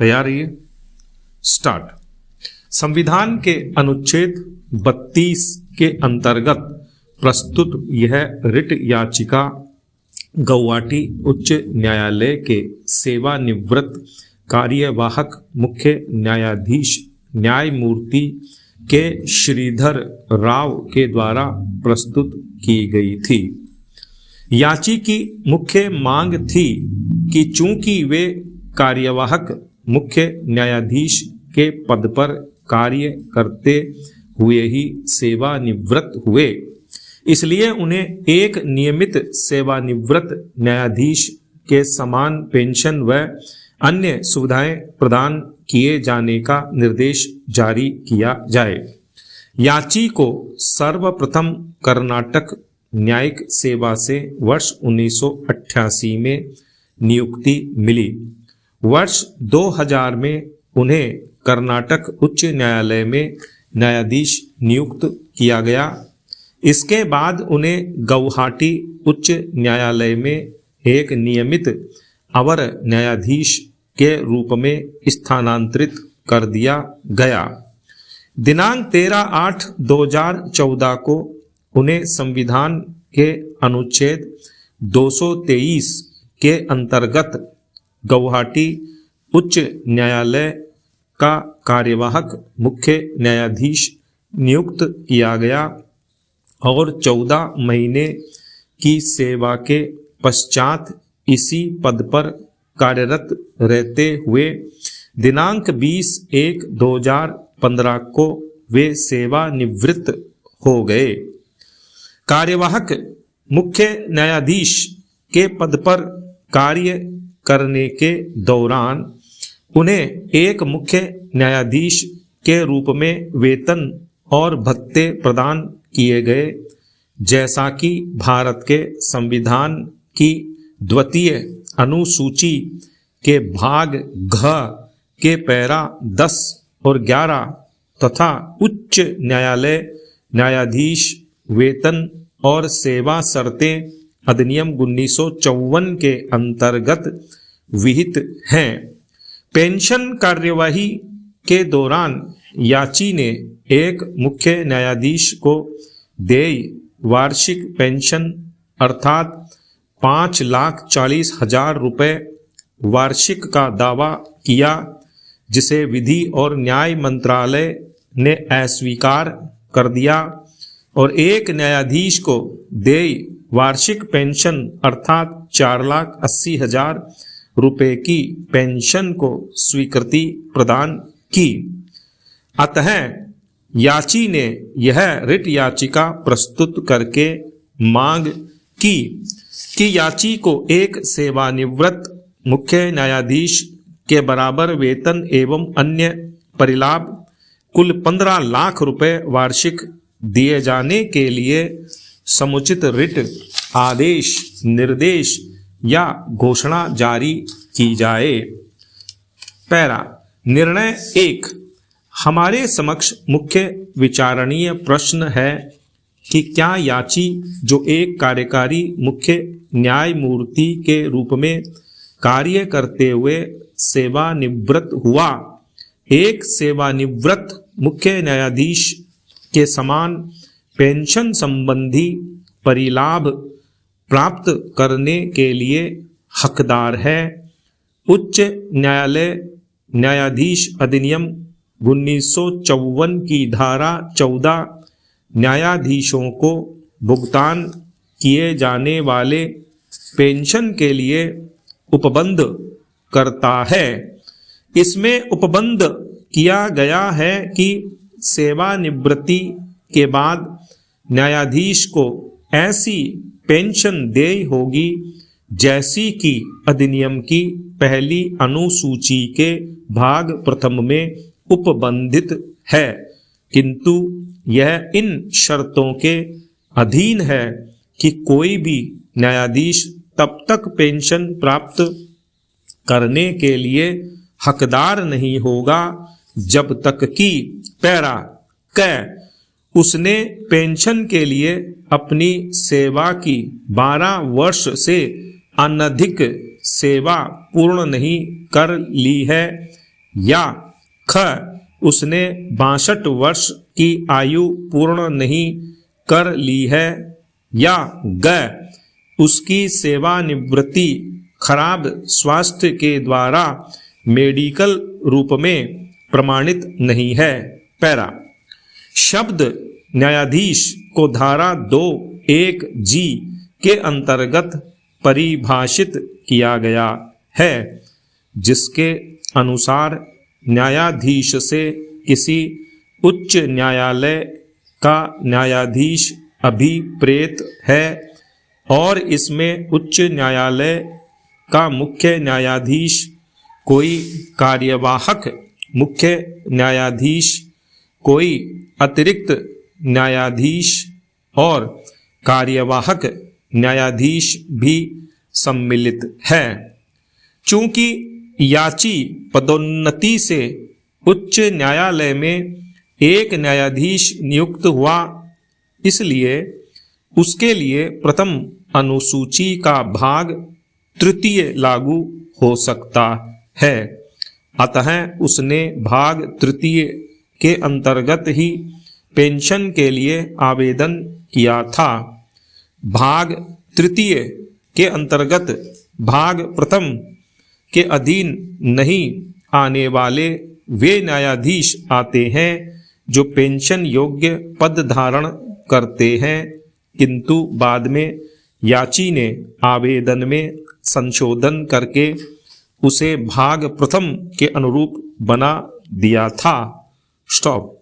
तैयार रहिए, स्टार्ट। संविधान के अनुच्छेद 32 के अंतर्गत प्रस्तुत यह रिट याचिका गुवाहाटी उच्च न्यायालय के सेवानिवृत्त कार्यवाहक मुख्य न्यायाधीश न्यायमूर्ति के श्रीधर राव के द्वारा प्रस्तुत की गई थी। याची की मुख्य मांग थी कि चूंकि वे कार्यवाहक मुख्य न्यायाधीश के पद पर कार्य करते हुए ही सेवानिवृत्त हुए, इसलिए उन्हें एक नियमित सेवानिवृत्त न्यायाधीश के समान पेंशन व अन्य सुविधाएं प्रदान किए जाने का निर्देश जारी किया जाए। याची को सर्वप्रथम कर्नाटक न्यायिक सेवा से वर्ष 1988 में नियुक्ति मिली। वर्ष 2000 में उन्हें कर्नाटक उच्च न्यायालय में न्यायाधीश नियुक्त किया गया। इसके बाद उन्हें गुवाहाटी उच्च न्यायालय में एक नियमित अवर न्यायाधीश के रूप में स्थानांतरित कर दिया गया। दिनांक 13/8/2014 को उन्हें संविधान के अनुच्छेद 223 के अंतर्गत गुवाहाटी उच्च न्यायालय का कार्यवाहक मुख्य न्यायाधीश नियुक्त किया गया और 14 महीने की सेवा के पश्चात इसी पद पर कार्यरत रहते हुए दिनांक 20/1/2015 को वे सेवानिवृत्त हो गए। कार्यवाहक मुख्य न्यायाधीश के पद पर कार्य करने के दौरान उन्हें एक मुख्य न्यायाधीश के रूप में वेतन और भत्ते प्रदान किए गए, जैसा कि भारत के संविधान की 2वीं अनुसूची के भाग घ के पैरा 10 और 11 तथा उच्च न्यायालय न्यायाधीश वेतन और सेवा शर्तें अधिनियम 1954 के अंतर्गत विहित हैं। पेंशन कार्यवाही के दौरान याची ने एक मुख्य न्यायाधीश को देय वार्षिक पेंशन अर्थात 5,40,000 रुपये वार्षिक का दावा किया, जिसे विधि और न्याय मंत्रालय ने अस्वीकार कर दिया, और एक न्यायाधीश को देय वार्षिक पेंशन अर्थात 4,80,000 रुपये की पेंशन को स्वीकृति प्रदान की। अतः याची ने यह रिट याचिका प्रस्तुत करके मांग की कि याची को एक सेवानिवृत्त मुख्य न्यायाधीश के बराबर वेतन एवं अन्य परिलाभ कुल 15 लाख रुपए वार्षिक दिए जाने के लिए समुचित रिट आदेश, निर्देश या घोषणा जारी की जाए। पैरा निर्णय 1। हमारे समक्ष मुख्य विचारणीय प्रश्न है कि क्या याची, जो एक कार्यकारी मुख्य न्यायमूर्ति के रूप में कार्य करते हुए सेवानिवृत्त हुआ, एक सेवानिवृत्त मुख्य न्यायाधीश के समान पेंशन संबंधी परिलाभ प्राप्त करने के लिए हकदार है। उच्च न्यायालय न्यायाधीश अधिनियम 1954 की धारा 14 न्यायाधीशों को भुगतान किए जाने वाले पेंशन के लिए उपबंध करता है। इसमें उपबंध किया गया है कि सेवानिवृत्ति के बाद न्यायाधीश को ऐसी पेंशन देय होगी जैसी कि अधिनियम की पहली अनुसूची के भाग प्रथम में उपबंधित है, किंतु यह इन शर्तों के अधीन है कि कोई भी न्यायाधीश तब तक पेंशन प्राप्त करने के लिए हकदार नहीं होगा जब तक कि पैरा क उसने पेंशन के लिए अपनी सेवा की 12 वर्ष से अनधिक सेवा पूर्ण नहीं कर ली है या ख उसने 62 वर्ष की आयु पूर्ण नहीं कर ली है, या ग उसकी सेवानिवृत्ति खराब स्वास्थ्य के द्वारा मेडिकल रूप में प्रमाणित नहीं है। पैरा शब्द न्यायाधीश को धारा 2(1) जी के अंतर्गत परिभाषित किया गया है, जिसके अनुसार न्यायाधीश से किसी उच्च न्यायालय का न्यायाधीश अभिप्रेत है और इसमें उच्च न्यायालय का मुख्य न्यायाधीश, कोई कार्यवाहक मुख्य न्यायाधीश, कोई अतिरिक्त न्यायाधीश और कार्यवाहक न्यायाधीश भी सम्मिलित है। चूंकि याची पदोन्नति से उच्च न्यायालय में एक न्यायाधीश नियुक्त हुआ, इसलिए उसके लिए प्रथम अनुसूची का भाग 3 लागू हो सकता है। अतः उसने भाग 3 के अंतर्गत ही पेंशन के लिए आवेदन किया था। भाग 3 के अंतर्गत भाग 1 के अधीन नहीं आने वाले वे न्यायाधीश आते हैं जो पेंशन योग्य पद धारण करते हैं, किंतु बाद में याची ने आवेदन में संशोधन करके उसे भाग 1 के अनुरूप बना दिया था। स्टॉप।